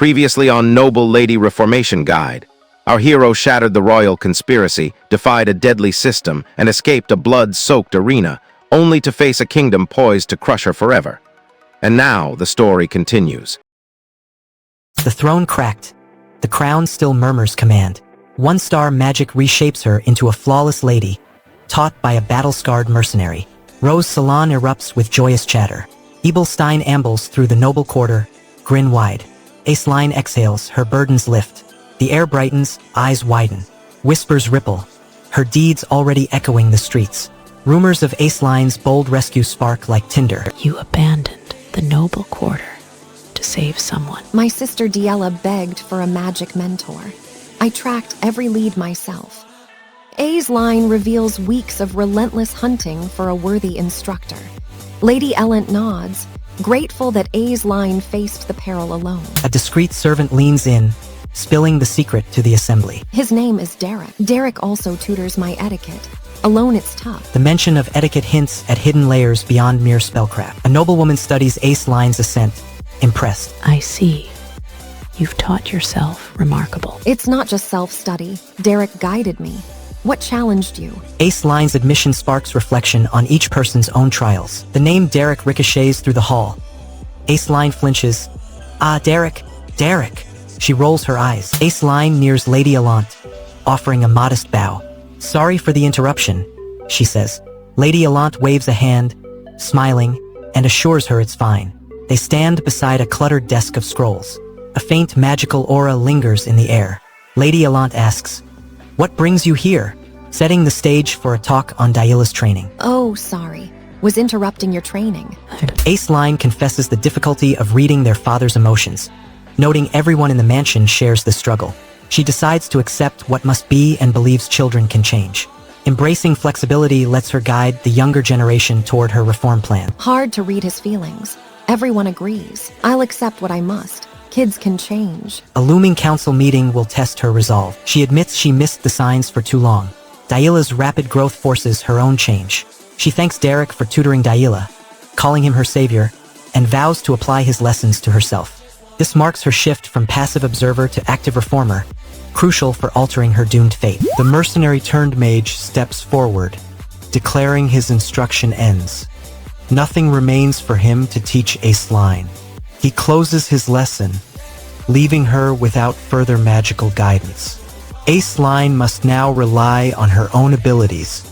Previously on Noble Lady Reformation Guide, our hero shattered the royal conspiracy, defied a deadly system, and escaped a blood-soaked arena, only to face a kingdom poised to crush her forever. And now the story continues. The throne cracked. The crown still murmurs command. One-star magic reshapes her into a flawless lady, taught by a battle-scarred mercenary. Rose Salon erupts with joyous chatter. Ebelstein ambles through the noble quarter, grin wide. Aceline exhales, her burdens lift. The air brightens, eyes widen. Whispers ripple, her deeds already echoing the streets. Rumors of Aceline's bold rescue spark like tinder. You abandoned the noble quarter to save someone. My sister Diella begged for a magic mentor. I tracked every lead myself. A's line reveals weeks of relentless hunting for a worthy instructor. Lady Ellent nods, grateful that A's line faced the peril alone. A discreet servant leans in, spilling the secret to the assembly. His name is Derek. Derek also tutors my etiquette. Alone it's tough. The mention of etiquette hints at hidden layers beyond mere spellcraft. A noblewoman studies Aceline's ascent, impressed. I see. You've taught yourself remarkable. It's not just self-study. Derek guided me. What challenged you? Aceline's admission sparks reflection on each person's own trials. The name Derek ricochets through the hall. Aceline flinches. Ah, Derek, Derek. She rolls her eyes. Aceline nears Lady Ellent, offering a modest bow. Sorry for the interruption, she says. Lady Ellent waves a hand, smiling, and assures her it's fine. They stand beside a cluttered desk of scrolls. A faint magical aura lingers in the air. Lady Ellent asks, "What brings you here?" Setting the stage for a talk on Dailla's training. Oh, sorry. Was interrupting your training. Aceline confesses the difficulty of reading their father's emotions, noting everyone in the mansion shares this struggle. She decides to accept what must be and believes children can change. Embracing flexibility lets her guide the younger generation toward her reform plan. Hard to read his feelings. Everyone agrees. I'll accept what I must. Kids can change. A looming council meeting will test her resolve. She admits she missed the signs for too long. Dailla's rapid growth forces her own change. She thanks Derek for tutoring Dailla, calling him her savior, and vows to apply his lessons to herself. This marks her shift from passive observer to active reformer, crucial for altering her doomed fate. The mercenary-turned-mage steps forward, declaring his instruction ends. Nothing remains for him to teach Aceline. He closes his lesson, leaving her without further magical guidance. Aceline must now rely on her own abilities,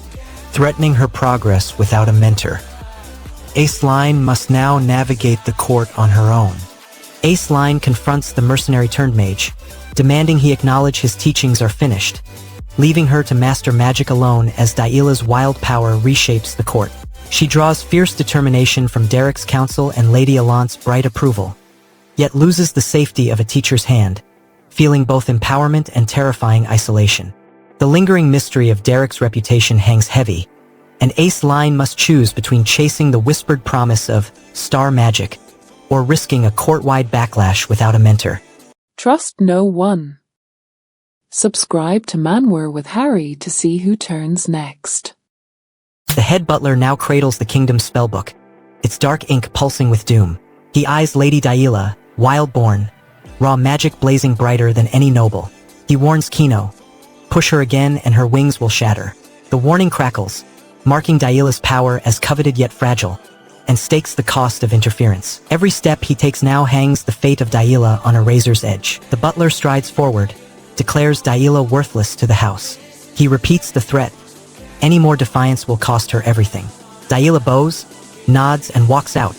threatening her progress without a mentor. Aceline must now navigate the court on her own. Aceline confronts the mercenary-turned-mage, demanding he acknowledge his teachings are finished, leaving her to master magic alone as Dailla's wild power reshapes the court. She draws fierce determination from Derek's counsel and Lady Ellent's bright approval, yet loses the safety of a teacher's hand, feeling both empowerment and terrifying isolation. The lingering mystery of Derek's reputation hangs heavy, and Aceline must choose between chasing the whispered promise of star magic or risking a court-wide backlash without a mentor. Trust no one. Subscribe to Manwa with Harry to see who turns next. The head butler now cradles the kingdom's spellbook, its dark ink pulsing with doom. He eyes Lady Dailla, wild-born, raw magic blazing brighter than any noble. He warns Kino, push her again and her wings will shatter. The warning crackles, marking Dailla's power as coveted yet fragile, and stakes the cost of interference. Every step he takes now hangs the fate of Dailla on a razor's edge. The butler strides forward, declares Dailla worthless to the house. He repeats the threat. Any more defiance will cost her everything. Dailla bows, nods, and walks out,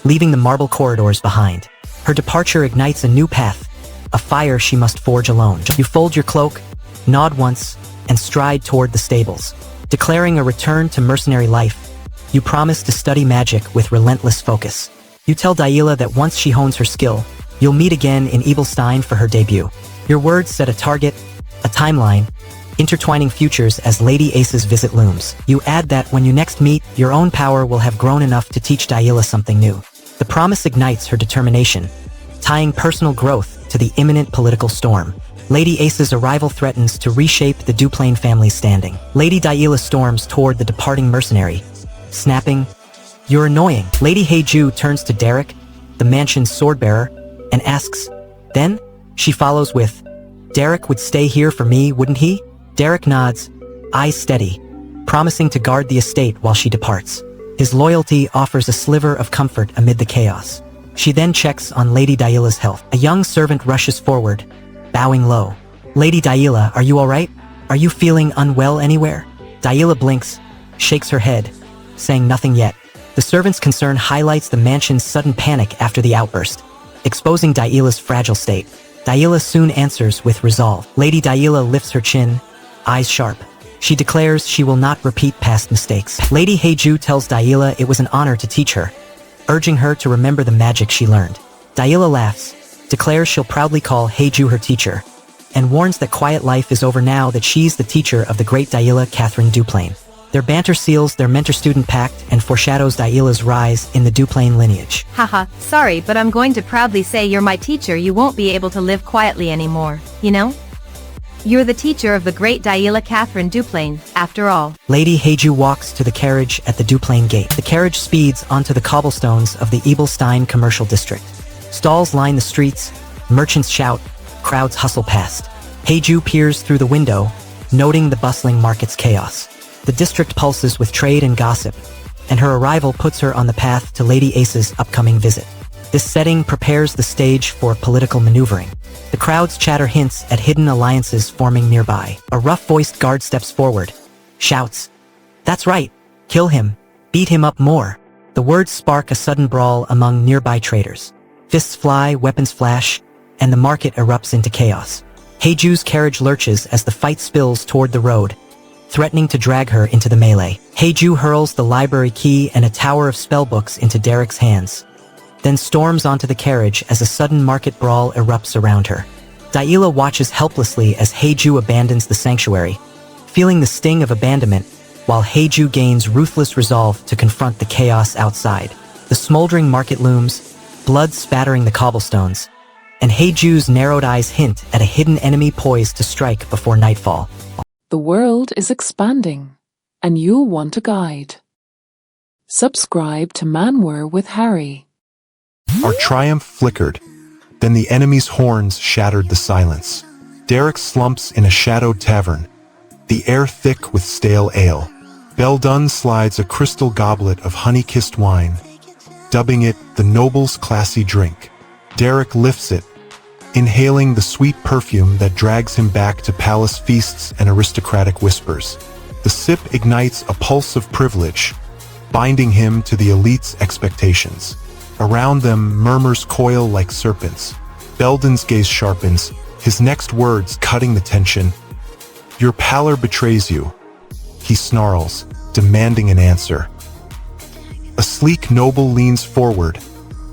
leaving the marble corridors behind. Her departure ignites a new path, a fire she must forge alone. You fold your cloak, nod once, and stride toward the stables. Declaring a return to mercenary life, you promise to study magic with relentless focus. You tell Dailla that once she hones her skill, you'll meet again in Ebelstein for her debut. Your words set a target, a timeline, intertwining futures as Lady Aces visit Looms. You add that when you next meet, your own power will have grown enough to teach Dailla something new. The promise ignites her determination, tying personal growth to the imminent political storm. Lady Ace's arrival threatens to reshape the Duplain family's standing. Lady Dailla storms toward the departing mercenary, snapping, "You're annoying." Lady Heiju turns to Derek, the mansion's swordbearer, and asks, Then, she follows with, "Derek would stay here for me, wouldn't he?" Derek nods, eyes steady, promising to guard the estate while she departs. His loyalty offers a sliver of comfort amid the chaos. She then checks on Lady Daila's health. A young servant rushes forward, bowing low. "Lady Daila, are you all right? Are you feeling unwell anywhere?" Daila blinks, shakes her head, saying nothing yet. The servant's concern highlights the mansion's sudden panic after the outburst, exposing Daila's fragile state. Daila soon answers with resolve. Lady Daila lifts her chin, eyes sharp. She declares she will not repeat past mistakes. Lady Heiju tells Daila it was an honor to teach her, urging her to remember the magic she learned. Daila laughs, declares she'll proudly call Heiju her teacher, and warns that quiet life is over now that she's the teacher of the great Daila Catherine Duplain. Their banter seals their mentor-student pact and foreshadows Daila's rise in the Duplain lineage. Haha, sorry, but I'm going to proudly say you're my teacher. You won't be able to live quietly anymore, you know? You're the teacher of the great Daila Catherine Duplain, after all. Lady Heiju walks to the carriage at the Duplain gate. The carriage speeds onto the cobblestones of the Ebelstein commercial district. Stalls line the streets, merchants shout, crowds hustle past. Heiju peers through the window, noting the bustling market's chaos. The district pulses with trade and gossip, and her arrival puts her on the path to Lady Ace's upcoming visit. This setting prepares the stage for political maneuvering. The crowds chatter hints at hidden alliances forming nearby. A rough-voiced guard steps forward, shouts, "That's right, kill him, beat him up more." The words spark a sudden brawl among nearby traders. Fists fly, weapons flash, and the market erupts into chaos. Heiju's carriage lurches as the fight spills toward the road, threatening to drag her into the melee. Heiju hurls the library key and a tower of spellbooks into Derek's hands, then storms onto the carriage as a sudden market brawl erupts around her. Daila watches helplessly as Heiju abandons the sanctuary, feeling the sting of abandonment, while Heiju gains ruthless resolve to confront the chaos outside. The smoldering market looms, blood spattering the cobblestones, and Heiju's narrowed eyes hint at a hidden enemy poised to strike before nightfall. The world is expanding, and you'll want a guide. Subscribe to Manwa with Harry. Our triumph flickered. Then the enemy's horns shattered the silence. Derek slumps in a shadowed tavern, the air thick with stale ale. Beldun slides a crystal goblet of honey-kissed wine, dubbing it the noble's classy drink. Derek lifts it, inhaling the sweet perfume that drags him back to palace feasts and aristocratic whispers. The sip ignites a pulse of privilege, binding him to the elite's expectations. Around them, murmurs coil like serpents. Beldun's gaze sharpens, his next words cutting the tension. "Your pallor betrays you," he snarls, demanding an answer. A sleek noble leans forward,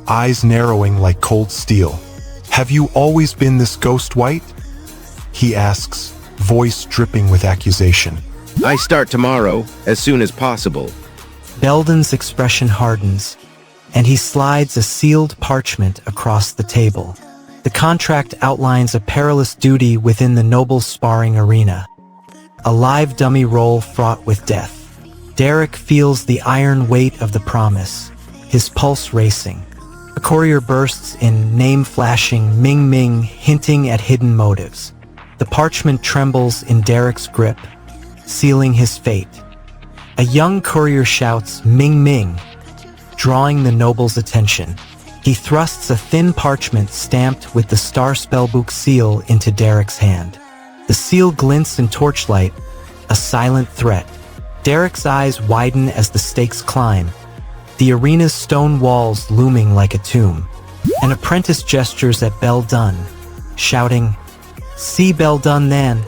eyes narrowing like cold steel. "Have you always been this ghost white?" he asks, voice dripping with accusation. I start tomorrow, as soon as possible. Beldun's expression hardens, and he slides a sealed parchment across the table. The contract outlines a perilous duty within the noble's sparring arena, a live dummy role fraught with death. Derek feels the iron weight of the promise, his pulse racing. A courier bursts in, name flashing, Ming Ming, hinting at hidden motives. The parchment trembles in Derek's grip, sealing his fate. A young courier shouts, "Ming Ming," drawing the noble's attention. He thrusts a thin parchment stamped with the star spellbook seal into Derek's hand. The seal glints in torchlight, a silent threat. Derek's eyes widen as the stakes climb, the arena's stone walls looming like a tomb. An apprentice gestures at Beldun, shouting, "See Beldun then."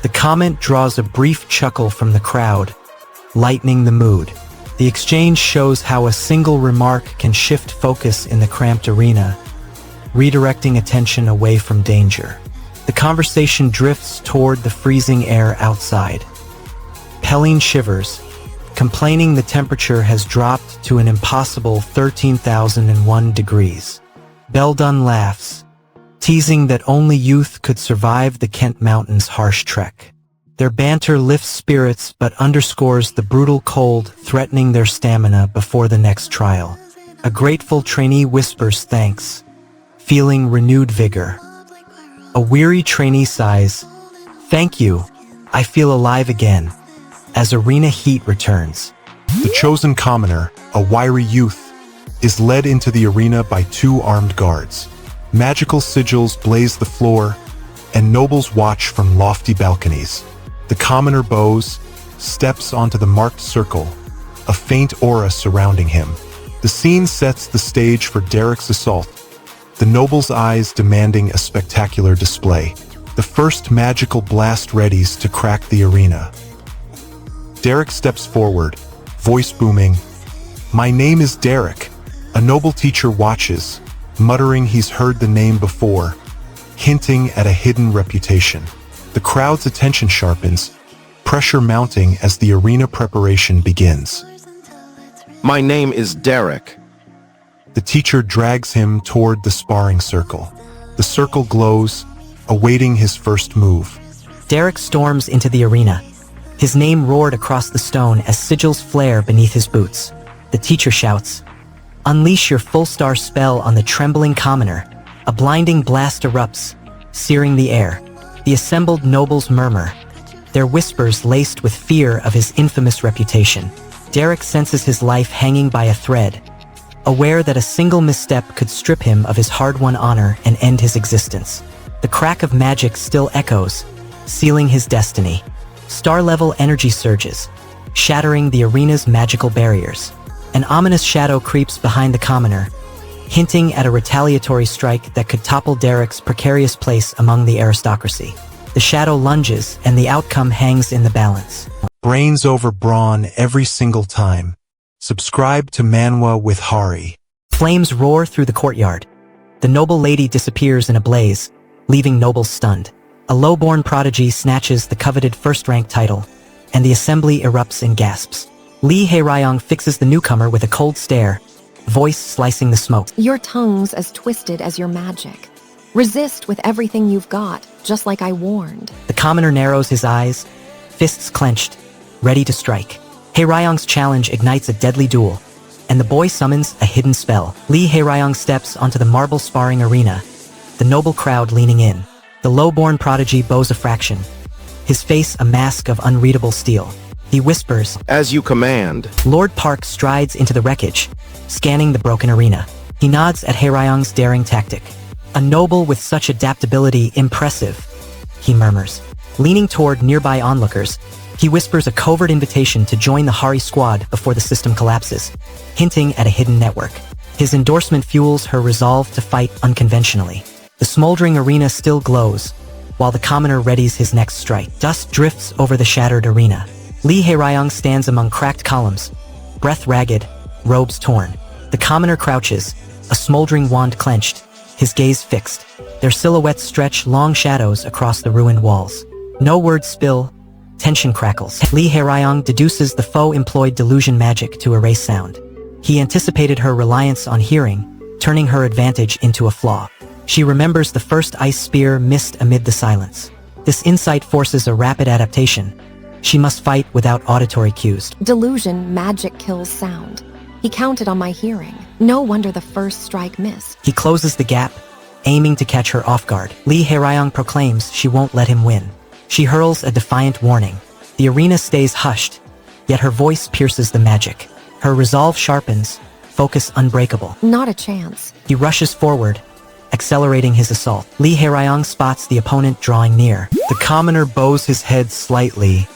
The comment draws a brief chuckle from the crowd, lightening the mood. The exchange shows how a single remark can shift focus in the cramped arena, redirecting attention away from danger. The conversation drifts toward the freezing air outside. Pelline shivers, complaining the temperature has dropped to an impossible 13,001 degrees. Beldun laughs, teasing that only youth could survive the Kent Mountains' harsh trek. Their banter lifts spirits but underscores the brutal cold threatening their stamina before the next trial. A grateful trainee whispers thanks, feeling renewed vigor. A weary trainee sighs, "Thank you, I feel alive again," as arena heat returns. The chosen commoner, a wiry youth, is led into the arena by two armed guards. Magical sigils blaze the floor, and nobles watch from lofty balconies. The commoner bows, steps onto the marked circle, a faint aura surrounding him. The scene sets the stage for Derek's assault, the noble's eyes demanding a spectacular display. The first magical blast readies to crack the arena. Derek steps forward, voice booming, "My name is Derek." A noble teacher watches, muttering he's heard the name before, hinting at a hidden reputation. The crowd's attention sharpens, pressure mounting as the arena preparation begins. My name is Derek. The teacher drags him toward the sparring circle. The circle glows, awaiting his first move. Derek storms into the arena. His name roared across the stone as sigils flare beneath his boots. The teacher shouts, "Unleash your full star spell on the trembling commoner." A blinding blast erupts, searing the air. The assembled nobles murmur, their whispers laced with fear of his infamous reputation. Derek senses his life hanging by a thread, aware that a single misstep could strip him of his hard-won honor and end his existence. The crack of magic still echoes, sealing his destiny. Star-level energy surges, shattering the arena's magical barriers. An ominous shadow creeps behind the commoner, hinting at a retaliatory strike that could topple Derek's precarious place among the aristocracy. The shadow lunges, and the outcome hangs in the balance. Brains over brawn every single time. Subscribe to Manwa with Hari. Flames roar through the courtyard. The noble lady disappears in a blaze, leaving nobles stunned. A low-born prodigy snatches the coveted first-rank title, and the assembly erupts in gasps. Lee Hae-ryong fixes the newcomer with a cold stare, voice slicing the smoke. Your tongue's as twisted as your magic. Resist with everything you've got, just like I warned. The commoner narrows his eyes, fists clenched, ready to strike. Hae-ryong's challenge ignites a deadly duel, and the boy summons a hidden spell. Lee Hae-ryong steps onto the marble sparring arena, the noble crowd leaning in. The low-born prodigy bows a fraction, his face a mask of unreadable steel. He whispers, As you command. Lord Park strides into the wreckage, scanning the broken arena. He nods at Hae-ryong's daring tactic. A noble with such adaptability, impressive, he murmurs. Leaning toward nearby onlookers, he whispers a covert invitation to join the Hari squad before the system collapses, hinting at a hidden network. His endorsement fuels her resolve to fight unconventionally. The smoldering arena still glows, while the commoner readies his next strike. Dust drifts over the shattered arena. Lee Hae-ryong stands among cracked columns, breath ragged, robes torn. The commoner crouches, a smoldering wand clenched, his gaze fixed. Their silhouettes stretch long shadows across the ruined walls. No words spill, tension crackles. Lee Hae-ryong deduces the foe employed delusion magic to erase sound. He anticipated her reliance on hearing, turning her advantage into a flaw. She remembers the first ice spear missed amid the silence. This insight forces a rapid adaptation. She must fight without auditory cues. Delusion magic kills sound. He counted on my hearing. No wonder the first strike missed. He closes the gap, aiming to catch her off guard. Lee Hae-ryong proclaims she won't let him win. She hurls a defiant warning. The arena stays hushed, yet her voice pierces the magic. Her resolve sharpens, focus unbreakable. Not a chance. He rushes forward, accelerating his assault. Lee Hae-ryong spots the opponent drawing near. The commoner bows his head slightly,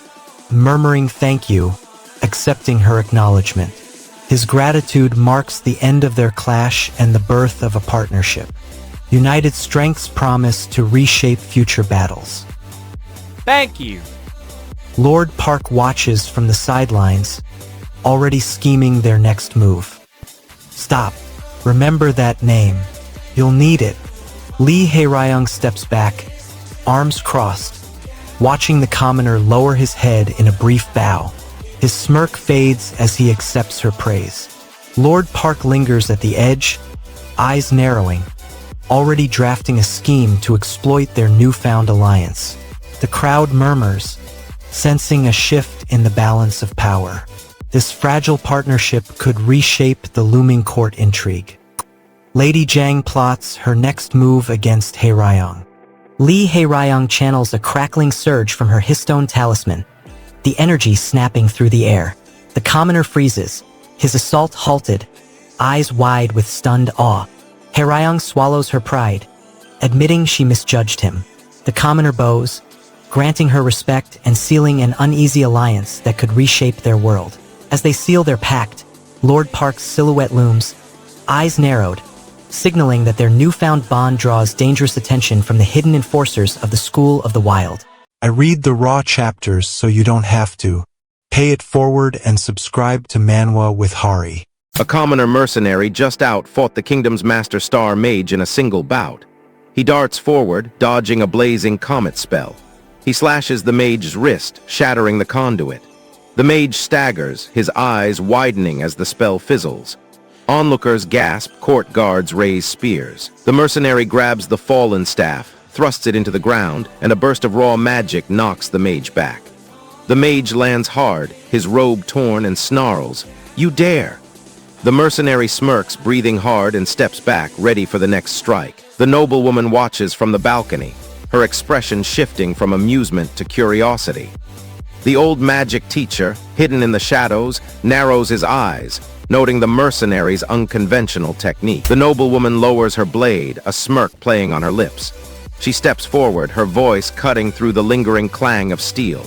murmuring thank you, accepting her acknowledgement. His gratitude marks the end of their clash and the birth of a partnership. United strengths promise to reshape future battles. Thank you. Lord Park watches from the sidelines, already scheming their next move. Stop. Remember that name. You'll need it. Lee Hae-ryong steps back, arms crossed, watching the commoner lower his head in a brief bow. His smirk fades as he accepts her praise. Lord Park lingers at the edge, eyes narrowing, already drafting a scheme to exploit their newfound alliance. The crowd murmurs, sensing a shift in the balance of power. This fragile partnership could reshape the looming court intrigue. Lady Jang plots her next move against Hae-ryong. Lee Hae-ryong channels a crackling surge from her histone talisman, the energy snapping through the air. The commoner freezes, his assault halted, eyes wide with stunned awe. Hae-ryong swallows her pride, admitting she misjudged him. The commoner bows, granting her respect and sealing an uneasy alliance that could reshape their world. As they seal their pact, Lord Park's silhouette looms, eyes narrowed, signaling that their newfound bond draws dangerous attention from the hidden enforcers of the School of the Wild. I read the raw chapters so you don't have to. Pay it forward and subscribe to Manwa with Hari. A commoner mercenary just out fought the kingdom's master star Mage in a single bout. He darts forward, dodging a blazing comet spell. He slashes the mage's wrist, shattering the conduit. The mage staggers, his eyes widening as the spell fizzles. Onlookers gasp, court guards raise spears. The mercenary grabs the fallen staff, thrusts it into the ground, and a burst of raw magic knocks the mage back. The mage lands hard, his robe torn, and snarls, "You dare!" The mercenary smirks, breathing hard, and steps back, ready for the next strike. The noblewoman watches from the balcony, her expression shifting from amusement to curiosity. The old magic teacher, hidden in the shadows, narrows his eyes, noting the mercenary's unconventional technique. The noblewoman lowers her blade, a smirk playing on her lips. She steps forward, her voice cutting through the lingering clang of steel.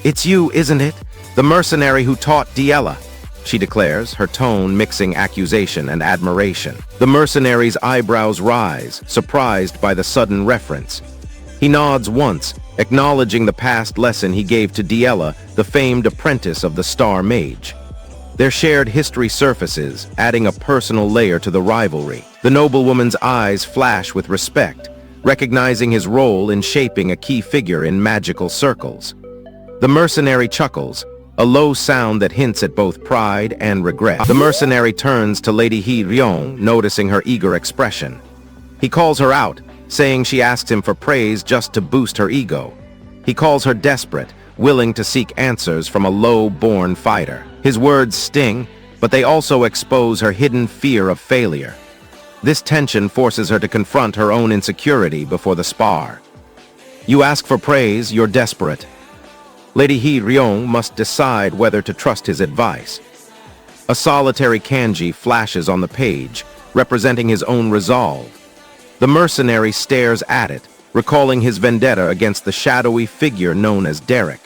"It's you, isn't it? The mercenary who taught Diella," she declares, her tone mixing accusation and admiration. The mercenary's eyebrows rise, surprised by the sudden reference. He nods once, acknowledging the past lesson he gave to Diella, the famed apprentice of the Star Mage. Their shared history surfaces, adding a personal layer to the rivalry. The noblewoman's eyes flash with respect, recognizing his role in shaping a key figure in magical circles. The mercenary chuckles, a low sound that hints at both pride and regret. The mercenary turns to Lady Hae-ryong, noticing her eager expression. He calls her out, saying she asks him for praise just to boost her ego. He calls her desperate, willing to seek answers from a low-born fighter. His words sting, but they also expose her hidden fear of failure. This tension forces her to confront her own insecurity before the spar. "You ask for praise, you're desperate." Lady Hae-ryong must decide whether to trust his advice. A solitary kanji flashes on the page, representing his own resolve. The mercenary stares at it, recalling his vendetta against the shadowy figure known as Derek.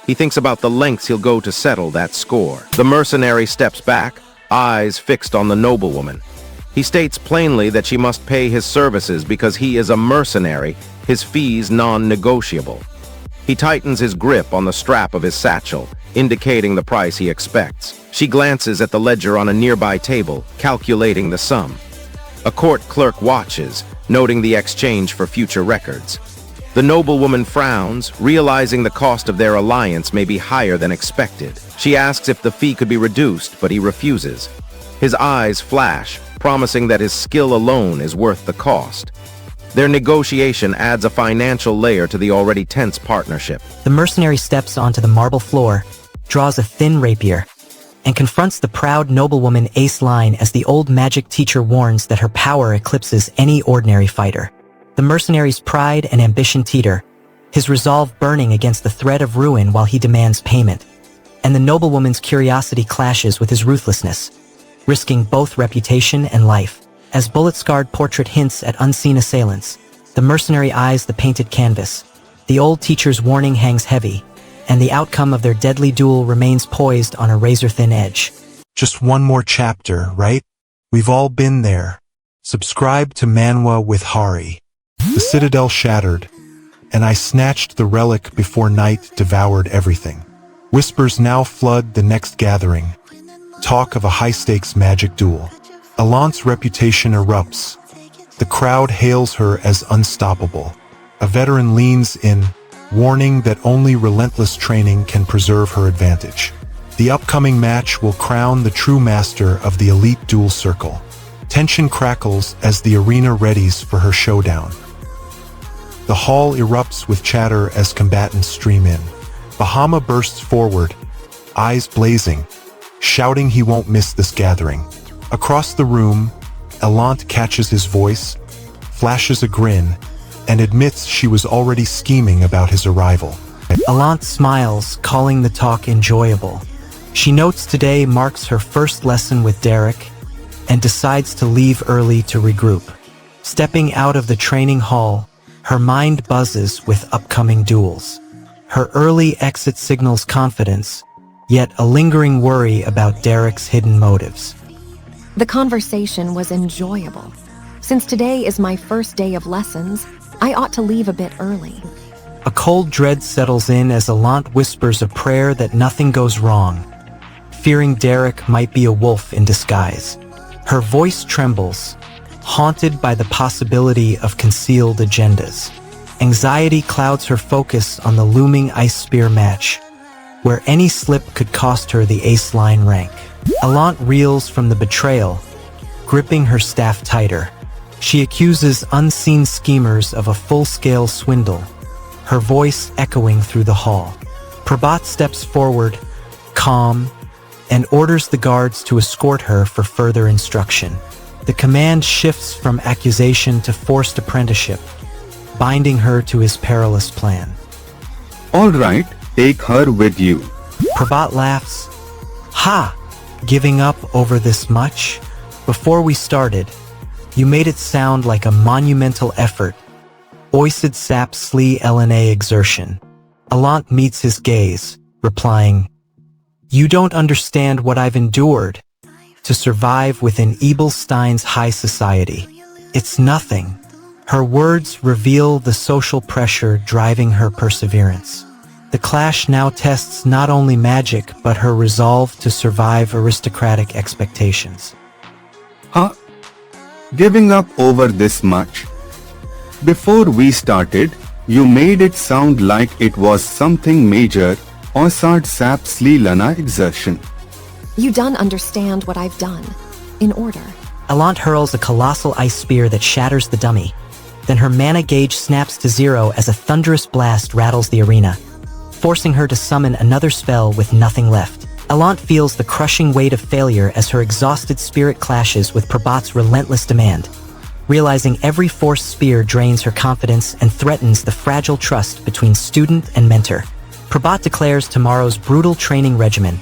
He thinks about the lengths he'll go to settle that score. The mercenary steps back, eyes fixed on the noblewoman. He states plainly that she must pay his services because he is a mercenary, his fees non-negotiable. He tightens his grip on the strap of his satchel, indicating the price he expects. She glances at the ledger on a nearby table, calculating the sum. A court clerk watches, noting the exchange for future records. The noblewoman frowns, realizing the cost of their alliance may be higher than expected. She asks if the fee could be reduced, but he refuses. His eyes flash, promising that his skill alone is worth the cost. Their negotiation adds a financial layer to the already tense partnership. The mercenary steps onto the marble floor, draws a thin rapier, and confronts the proud noblewoman Ace Line as the old magic teacher warns that her power eclipses any ordinary fighter. The mercenary's pride and ambition teeter, his resolve burning against the threat of ruin while he demands payment. And the noblewoman's curiosity clashes with his ruthlessness, risking both reputation and life. As bullet-scarred portrait hints at unseen assailants, the mercenary eyes the painted canvas. The old teacher's warning hangs heavy, and the outcome of their deadly duel remains poised on a razor-thin edge. Just one more chapter, right? We've all been there. Subscribe to Manwa with Hari. The citadel shattered, and I snatched the relic before night devoured everything. Whispers now flood the next gathering. Talk of a high-stakes magic duel. Alant's reputation erupts. The crowd hails her as unstoppable. A veteran leans in, warning that only relentless training can preserve her advantage. The upcoming match will crown the true master of the elite duel circle. Tension crackles as the arena readies for her showdown. The hall erupts with chatter as combatants stream in. Bahama bursts forward, eyes blazing, shouting he won't miss this gathering. Across the room, Elant catches his voice, flashes a grin, and admits she was already scheming about his arrival. Allant smiles, calling the talk enjoyable. She notes today marks her first lesson with Derek and decides to leave early to regroup. Stepping out of the training hall, her mind buzzes with upcoming duels. Her early exit signals confidence, yet a lingering worry about Derek's hidden motives. The conversation was enjoyable. Since today is my first day of lessons, I ought to leave a bit early. A cold dread settles in as Allant whispers a prayer that nothing goes wrong, fearing Derek might be a wolf in disguise. Her voice trembles, haunted by the possibility of concealed agendas. Anxiety clouds her focus on the looming ice spear match, where any slip could cost her the ace line rank. Allant reels from the betrayal, gripping her staff tighter. She accuses unseen schemers of a full-scale swindle, her voice echoing through the hall. Prabhat steps forward, calm, and orders the guards to escort her for further instruction. The command shifts from accusation to forced apprenticeship, binding her to his perilous plan. All right, take her with you. Prabhat laughs. Ha! Giving up over this much? Before we started, you made it sound like a monumental effort. Oisid sap slee LNA exertion. Allant meets his gaze, replying, "You don't understand what I've endured to survive within Ebelstein's high society. It's nothing." Her words reveal the social pressure driving her perseverance. The clash now tests not only magic, but her resolve to survive aristocratic expectations. Huh? Giving up over this much? Before we started, you made it sound like it was something major, Oisad sap slee lana exertion. You don't understand what I've done. In order. Allant hurls a colossal ice spear that shatters the dummy. Then her mana gauge snaps to 0 as a thunderous blast rattles the arena, forcing her to summon another spell with nothing left. Allant feels the crushing weight of failure as her exhausted spirit clashes with Prabhat's relentless demand. Realizing every forced spear drains her confidence and threatens the fragile trust between student and mentor, Prabhat declares tomorrow's brutal training regimen,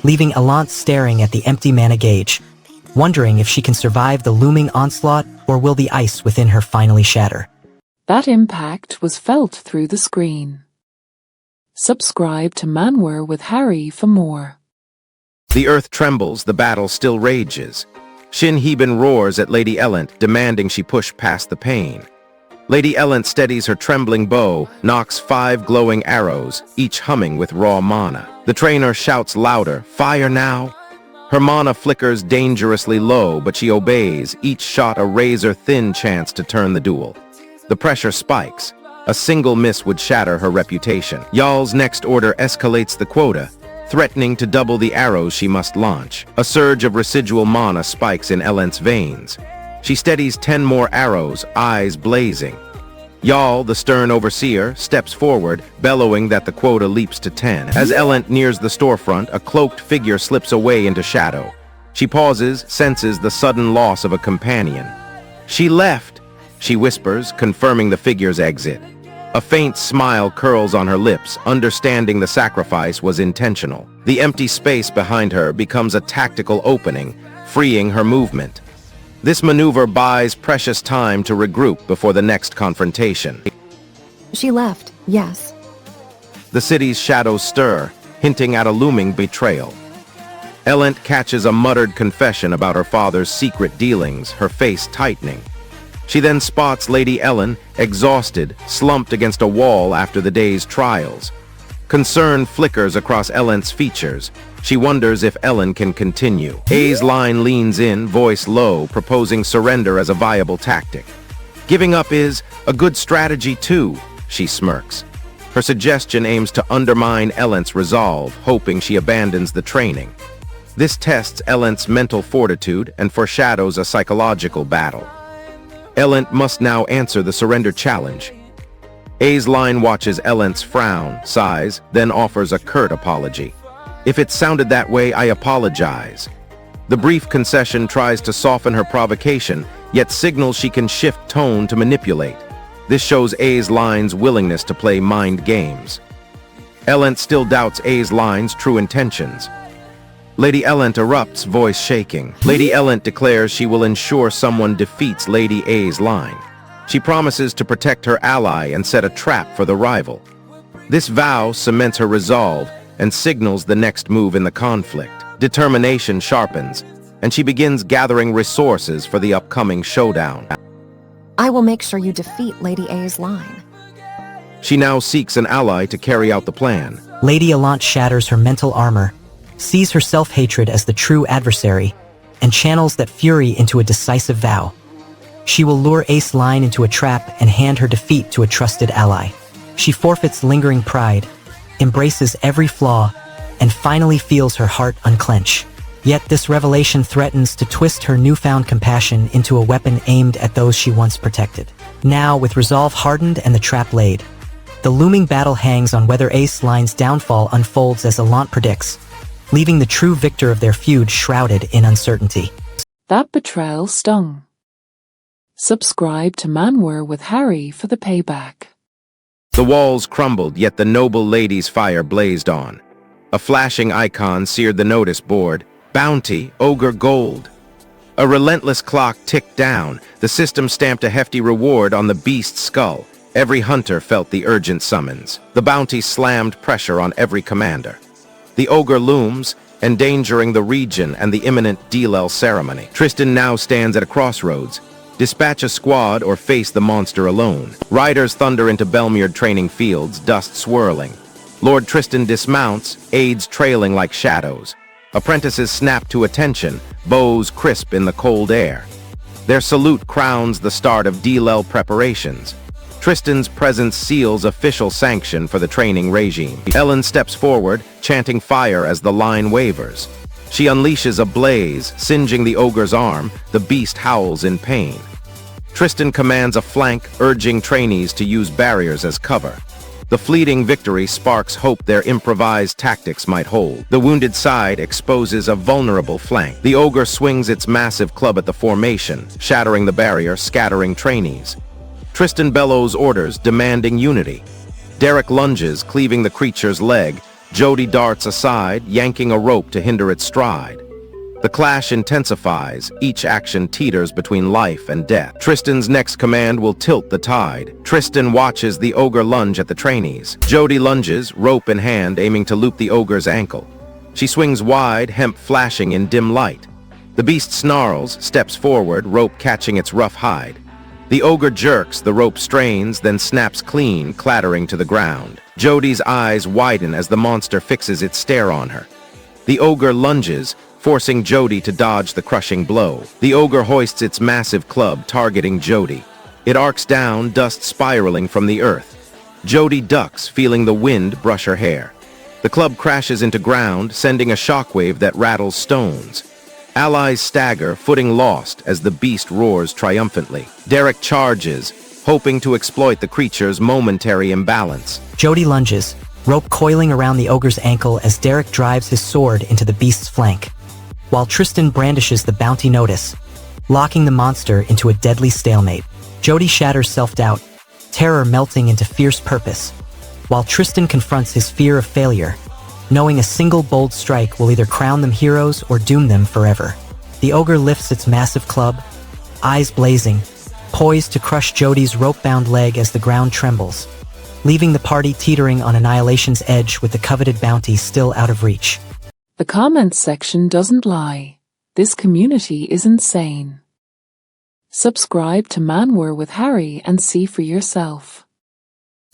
leaving Allant staring at the empty mana gauge, wondering if she can survive the looming onslaught or will the ice within her finally shatter. That impact was felt through the screen. Subscribe to Manwa with Harry for more. The earth trembles, the battle still rages. Shin Heben roars at Lady Elent, demanding she push past the pain. Lady Elent steadies her trembling bow, knocks 5 glowing arrows, each humming with raw mana. The trainer shouts louder, "Fire now!" Her mana flickers dangerously low, but she obeys, each shot a razor-thin chance to turn the duel. The pressure spikes. A single miss would shatter her reputation. Yal's next order escalates the quota, threatening to double the arrows she must launch. A surge of residual mana spikes in Elent's veins. She steadies 10 more arrows, eyes blazing. Yal, the stern overseer, steps forward, bellowing that the quota leaps to 10. As Elent nears the storefront, a cloaked figure slips away into shadow. She pauses, senses the sudden loss of a companion. "She left," she whispers, confirming the figure's exit. A faint smile curls on her lips, understanding the sacrifice was intentional. The empty space behind her becomes a tactical opening, freeing her movement. This maneuver buys precious time to regroup before the next confrontation. She left, yes. The city's shadows stir, hinting at a looming betrayal. Elent catches a muttered confession about her father's secret dealings, her face tightening. She then spots Lady Ellen, exhausted, slumped against a wall after the day's trials. Concern flickers across Ellen's features. She wonders if Ellen can continue. A's line leans in, voice low, proposing surrender as a viable tactic. "Giving up is a good strategy too," she smirks. Her suggestion aims to undermine Ellen's resolve, hoping she abandons the training. This tests Ellen's mental fortitude and foreshadows a psychological battle. Elent must now answer the surrender challenge. A's line watches Elent's frown, sighs, then offers a curt apology. "If it sounded that way, I apologize." The brief concession tries to soften her provocation, yet signals she can shift tone to manipulate. This shows A's line's willingness to play mind games. Elent still doubts A's line's true intentions. Lady Elent erupts, voice shaking. Lady Elent declares she will ensure someone defeats Lady A's line. She promises to protect her ally and set a trap for the rival. This vow cements her resolve and signals the next move in the conflict. Determination sharpens, and she begins gathering resources for the upcoming showdown. I will make sure you defeat Lady A's line. She now seeks an ally to carry out the plan. Lady Elent shatters her mental armor, sees her self-hatred as the true adversary, and channels that fury into a decisive vow. She will lure Ace Line into a trap and hand her defeat to a trusted ally. She forfeits lingering pride, embraces every flaw, and finally feels her heart unclench. Yet this revelation threatens to twist her newfound compassion into a weapon aimed at those she once protected. Now, with resolve hardened and the trap laid, the looming battle hangs on whether Ace Line's downfall unfolds as Elent predicts, leaving the true victor of their feud shrouded in uncertainty. That betrayal stung. Subscribe to Manwa with Harry for the payback. The walls crumbled, yet the noble lady's fire blazed on. A flashing icon seared the notice board. Bounty, Ogre Gold. A relentless clock ticked down. The system stamped a hefty reward on the beast's skull. Every hunter felt the urgent summons. The bounty slammed pressure on every commander. The Ogre looms, endangering the region and the imminent Delel ceremony. Tristan now stands at a crossroads. Dispatch a squad or face the monster alone. Riders thunder into Belmere training fields, dust swirling. Lord Tristan dismounts, aides trailing like shadows. Apprentices snap to attention, bows crisp in the cold air. Their salute crowns the start of Delel preparations. Tristan's presence seals official sanction for the training regime. Ellen steps forward, chanting fire as the line wavers. She unleashes a blaze, singeing the ogre's arm. The beast howls in pain. Tristan commands a flank, urging trainees to use barriers as cover. The fleeting victory sparks hope their improvised tactics might hold. The wounded side exposes a vulnerable flank. The ogre swings its massive club at the formation, shattering the barrier, scattering trainees. Tristan bellows orders, demanding unity. Derek lunges, cleaving the creature's leg. Jade darts aside, yanking a rope to hinder its stride. The clash intensifies, each action teeters between life and death. Tristan's next command will tilt the tide. Tristan watches the ogre lunge at the trainees. Jade lunges, rope in hand, aiming to loop the ogre's ankle. She swings wide, hemp flashing in dim light. The beast snarls, steps forward, rope catching its rough hide. The ogre jerks, the rope strains, then snaps clean, clattering to the ground. Jody's eyes widen as the monster fixes its stare on her. The ogre lunges, forcing Jody to dodge the crushing blow. The ogre hoists its massive club, targeting Jody. It arcs down, dust spiraling from the earth. Jody ducks, feeling the wind brush her hair. The club crashes into ground, sending a shockwave that rattles stones. Allies stagger, footing lost as the beast roars triumphantly. Derek charges, hoping to exploit the creature's momentary imbalance. Jody lunges, rope coiling around the ogre's ankle as Derek drives his sword into the beast's flank, while Tristan brandishes the bounty notice, locking the monster into a deadly stalemate. Jody shatters self-doubt, terror melting into fierce purpose, while Tristan confronts his fear of failure, knowing a single bold strike will either crown them heroes or doom them forever. The ogre lifts its massive club, eyes blazing, poised to crush Jody's rope-bound leg as the ground trembles, leaving the party teetering on annihilation's edge with the coveted bounty still out of reach. The comments section doesn't lie. This community is insane. Subscribe to Manwa with Harry and see for yourself.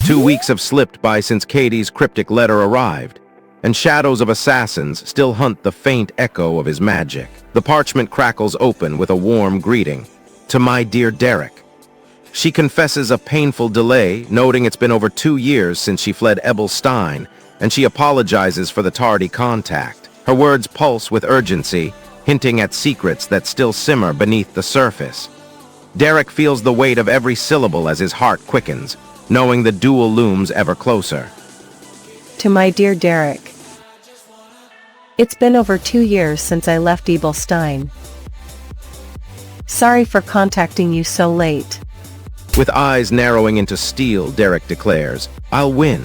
2 weeks have slipped by since Katie's cryptic letter arrived, and shadows of assassins still hunt the faint echo of his magic. The parchment crackles open with a warm greeting. To my dear Derek. She confesses a painful delay, noting it's been over 2 years since she fled Ebelstein, and she apologizes for the tardy contact. Her words pulse with urgency, hinting at secrets that still simmer beneath the surface. Derek feels the weight of every syllable as his heart quickens, knowing the duel looms ever closer. To my dear Derek. It's been over 2 years since I left Ebelstein. Sorry for contacting you so late. With eyes narrowing into steel, Derek declares, "I'll win."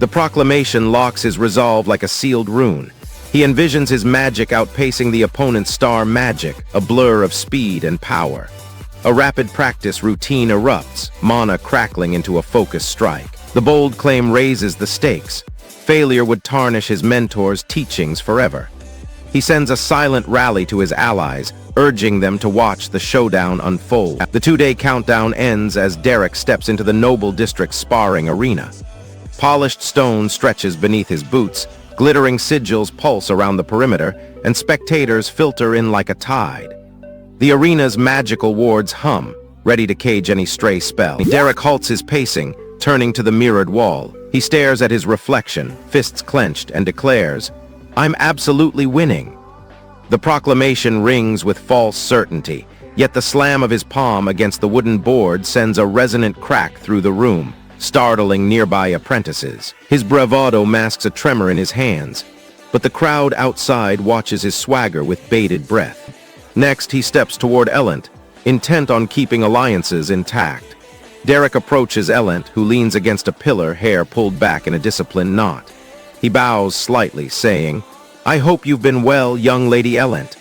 The proclamation locks his resolve like a sealed rune. He envisions his magic outpacing the opponent's star magic, a blur of speed and power. A rapid practice routine erupts, mana crackling into a focused strike. The bold claim raises the stakes. Failure would tarnish his mentor's teachings forever. He sends a silent rally to his allies, urging them to watch the showdown unfold. The 2-day countdown ends as Derek steps into the Noble District's sparring arena. Polished stone stretches beneath his boots, glittering sigils pulse around the perimeter, and spectators filter in like a tide. The arena's magical wards hum, ready to cage any stray spell. Derek halts his pacing, turning to the mirrored wall. He stares at his reflection, fists clenched, and declares, "I'm absolutely winning." The proclamation rings with false certainty, yet the slam of his palm against the wooden board sends a resonant crack through the room, startling nearby apprentices. His bravado masks a tremor in his hands, but the crowd outside watches his swagger with bated breath. Next, he steps toward Ellent, intent on keeping alliances intact. Derek approaches Ellent, who leans against a pillar, hair pulled back in a disciplined knot. He bows slightly, saying, "I hope you've been well, young Lady Ellent."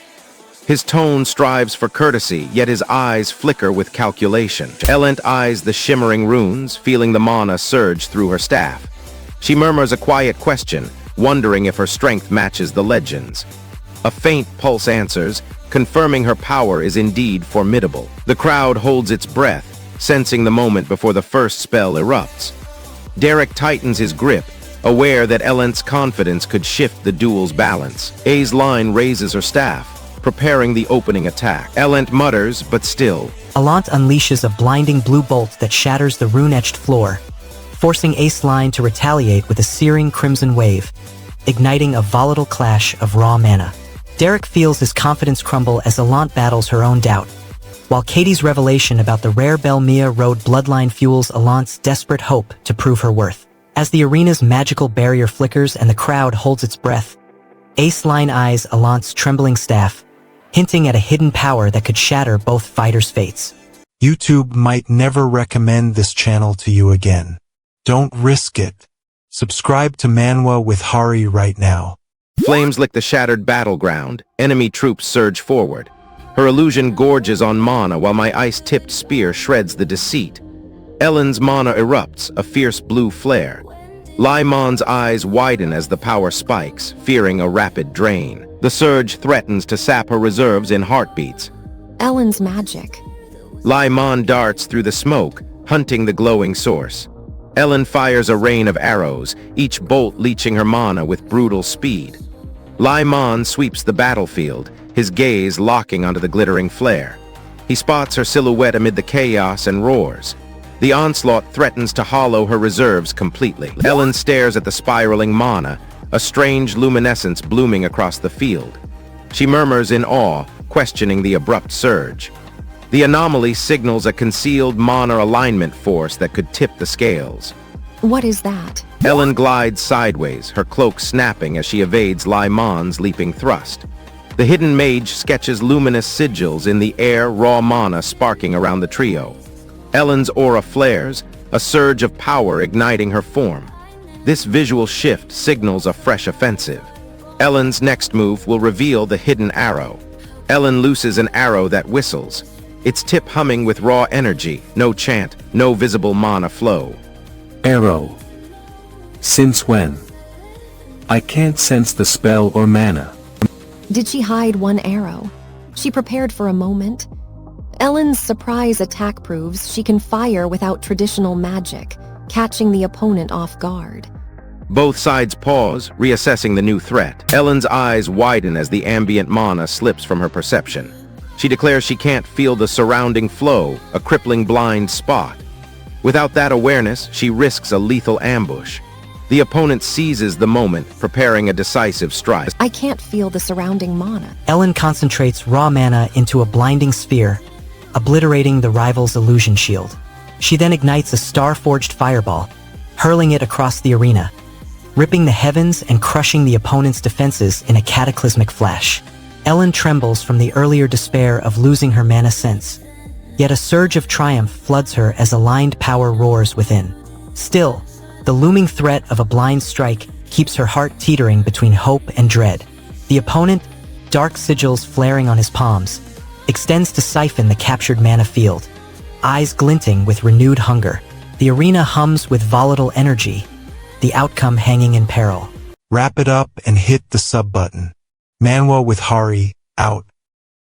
His tone strives for courtesy, yet his eyes flicker with calculation. Ellent eyes the shimmering runes, feeling the mana surge through her staff. She murmurs a quiet question, wondering if her strength matches the legends. A faint pulse answers, confirming her power is indeed formidable. The crowd holds its breath, sensing the moment before the first spell erupts. Derek tightens his grip, aware that Ellent's confidence could shift the duel's balance. A's line raises her staff, preparing the opening attack. Ellent mutters, but still. Allant unleashes a blinding blue bolt that shatters the rune-etched floor, forcing Ace Line to retaliate with a searing crimson wave, igniting a volatile clash of raw mana. Derek feels his confidence crumble as Allant battles her own doubt, while Katie's revelation about the rare Belmia Road bloodline fuels Allant's desperate hope to prove her worth. As the arena's magical barrier flickers and the crowd holds its breath, Ace Line eyes Allant's trembling staff, hinting at a hidden power that could shatter both fighters' fates. YouTube might never recommend this channel to you again. Don't risk it. Subscribe to Manwa with Hari right now. Flames lick the shattered battleground. Enemy troops surge forward. Her illusion gorges on mana while my ice-tipped spear shreds the deceit. Ellen's mana erupts, a fierce blue flare. Lymon's eyes widen as the power spikes, fearing a rapid drain. The surge threatens to sap her reserves in heartbeats. Ellen's magic. Lymon darts through the smoke, hunting the glowing source. Ellen fires a rain of arrows, each bolt leeching her mana with brutal speed. Lymon sweeps the battlefield, his gaze locking onto the glittering flare. He spots her silhouette amid the chaos and roars. The onslaught threatens to hollow her reserves completely. Ellen stares at the spiraling mana, a strange luminescence blooming across the field. She murmurs in awe, questioning the abrupt surge. The anomaly signals a concealed mana alignment force that could tip the scales. What is that? Ellen glides sideways, her cloak snapping as she evades Lymon's leaping thrust. The hidden mage sketches luminous sigils in the air, raw mana sparking around the trio. Ellen's aura flares, a surge of power igniting her form. This visual shift signals a fresh offensive. Ellen's next move will reveal the hidden arrow. Ellen looses an arrow that whistles, its tip humming with raw energy, no chant, no visible mana flow. Arrow. Since when? I can't sense the spell or mana. Did she hide one arrow? She prepared for a moment. Ellen's surprise attack proves she can fire without traditional magic, catching the opponent off guard. Both sides pause, reassessing the new threat. Ellen's eyes widen as the ambient mana slips from her perception. She declares she can't feel the surrounding flow, a crippling blind spot. Without that awareness, she risks a lethal ambush. The opponent seizes the moment, preparing a decisive strike. I can't feel the surrounding mana. Ellen concentrates raw mana into a blinding sphere, obliterating the rival's illusion shield. She then ignites a star-forged fireball, hurling it across the arena, ripping the heavens and crushing the opponent's defenses in a cataclysmic flash. Ellen trembles from the earlier despair of losing her mana sense. Yet a surge of triumph floods her as aligned power roars within. Still, the looming threat of a blind strike keeps her heart teetering between hope and dread. The opponent, dark sigils flaring on his palms, extends to siphon the captured mana field, eyes glinting with renewed hunger. The arena hums with volatile energy, the outcome hanging in peril. Wrap it up and hit the sub button. Manwa with Hari, out.